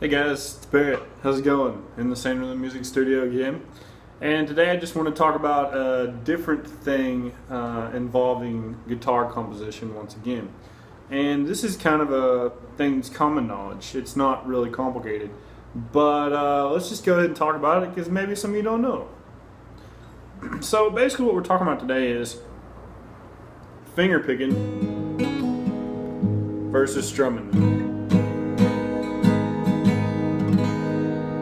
Hey guys, it's Barrett. How's it going? In the Sand Rhythm Music Studio again. And today I just want to talk about a different thing involving guitar composition once again. And this is kind of a thing that's common knowledge. It's not really complicated. But let's just go ahead and talk about it because maybe some of you don't know. So basically what we're talking about today is finger picking versus strumming.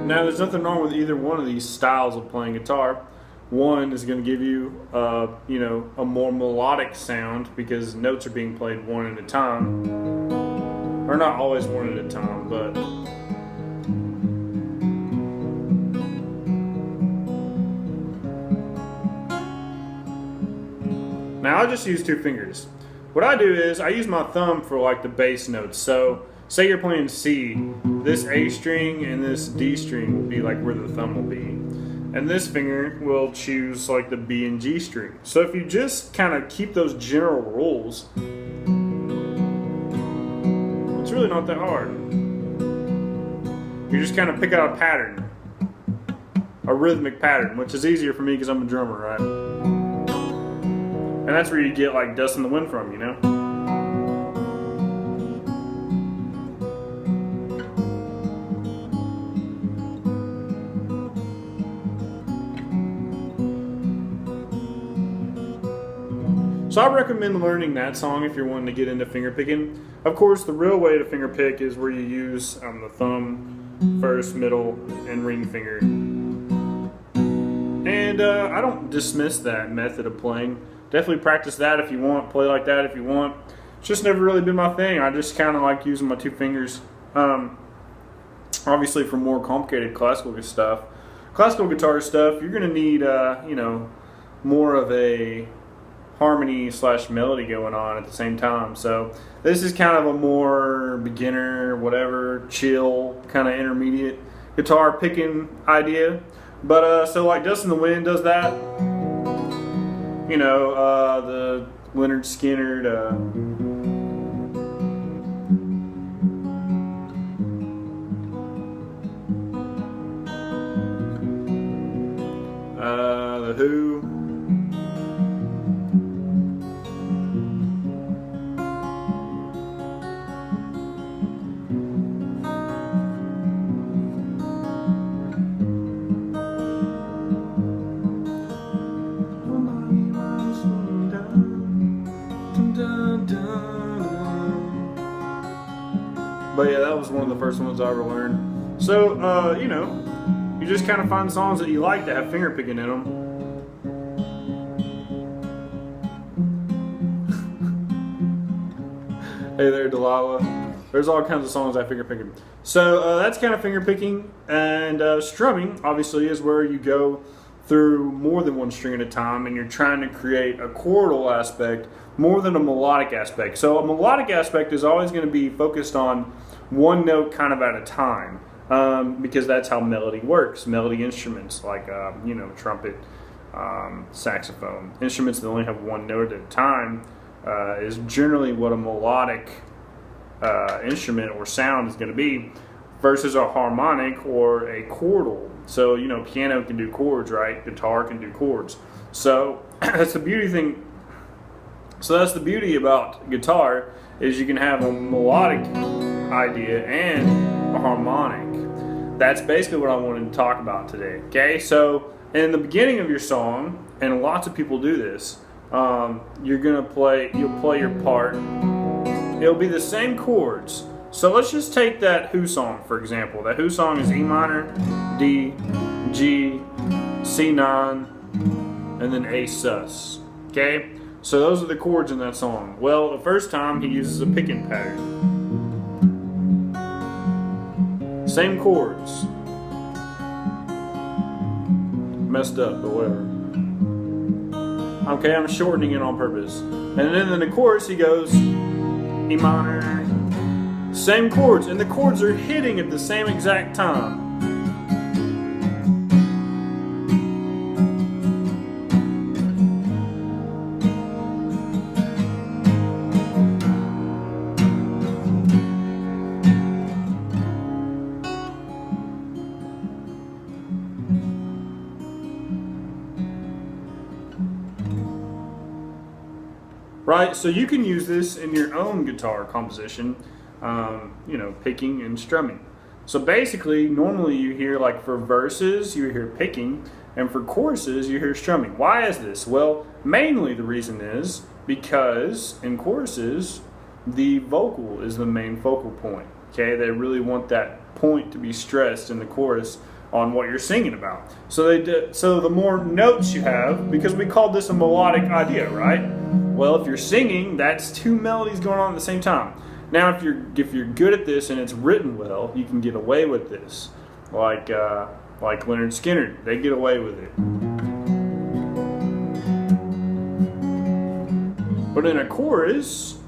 Now, there's nothing wrong with either one of these styles of playing guitar. One is going to give you, a more melodic sound because notes are being played one at a time, or not always one at a time, but now I just use two fingers. What I do is I use my thumb for like the bass notes. So say you're playing C, this A string and this D string will be like where the thumb will be. And this finger will choose like the B and G string. So if you just kind of keep those general rules, it's really not that hard. You just kind of pick out a pattern, a rhythmic pattern, which is easier for me because I'm a drummer, right? And that's where you get like dust in the wind from, you know? So I recommend learning that song if you're wanting to get into finger picking. Of course, the real way to finger pick is where you use the thumb, first, middle, and ring finger. And I don't dismiss that method of playing. Definitely practice that if you want, play like that if you want. It's just never really been my thing. I just kind of like using my two fingers. Obviously for more complicated classical guitar stuff, you're going to need, more of a harmony / melody going on at the same time. So this is kind of a more beginner, whatever, chill, kind of intermediate guitar picking idea. But so like Dust in the Wind does that. The Leonard Skinner, the Who. But yeah, that was one of the first ones I ever learned. So, you just kind of find songs that you like that have finger picking in them. Hey there, Delilah. There's all kinds of songs that have finger picking. So that's kind of finger picking. And strumming, obviously, is where you go through more than one string at a time and you're trying to create a chordal aspect more than a melodic aspect. So a melodic aspect is always going to be focused on one note kind of at a time, because that's how melody works. Melody instruments like trumpet, saxophone, instruments that only have one note at a time is generally what a melodic instrument or sound is going to be, versus a harmonic or a chordal. So piano can do chords, right? Guitar can do chords. So that's the beauty thing. So that's the beauty about guitar, is you can have a melodic idea and a harmonic. That's basically what I wanted to talk about today. Okay, so in the beginning of your song, and lots of people do this, you'll play your part. It'll be the same chords. So let's just take that Who song, for example. That Who song is E minor, D, G, C9, and then A sus. Okay? So those are the chords in that song. Well, the first time he uses a picking pattern. Same chords. Messed up, but whatever. Okay, I'm shortening it on purpose. And then in the chorus he goes E minor. Same chords, and the chords are hitting at the same exact time. right? So you can use this in your own guitar composition, you know, picking and strumming. So basically, normally you hear, like for verses, you hear picking, and for choruses, you hear strumming. Why is this? Well, mainly the reason is because in choruses, the vocal is the main focal point. Okay, they really want that point to be stressed in the chorus on what you're singing about. So so the more notes you have, because we called this a melodic idea, right? Well, if you're singing, that's two melodies going on at the same time. Now, if you're good at this and it's written well, you can get away with this. Like Leonard Skinner, they get away with it. But in a chorus,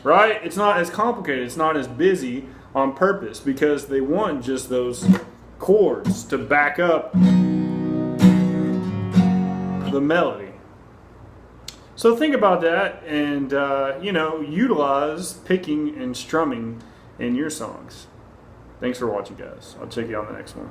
right? It's not as complicated. It's not as busy on purpose because they want just those chords to back up the melody. So think about that and, you know, utilize picking and strumming in your songs. Thanks for watching, guys. I'll check you on the next one.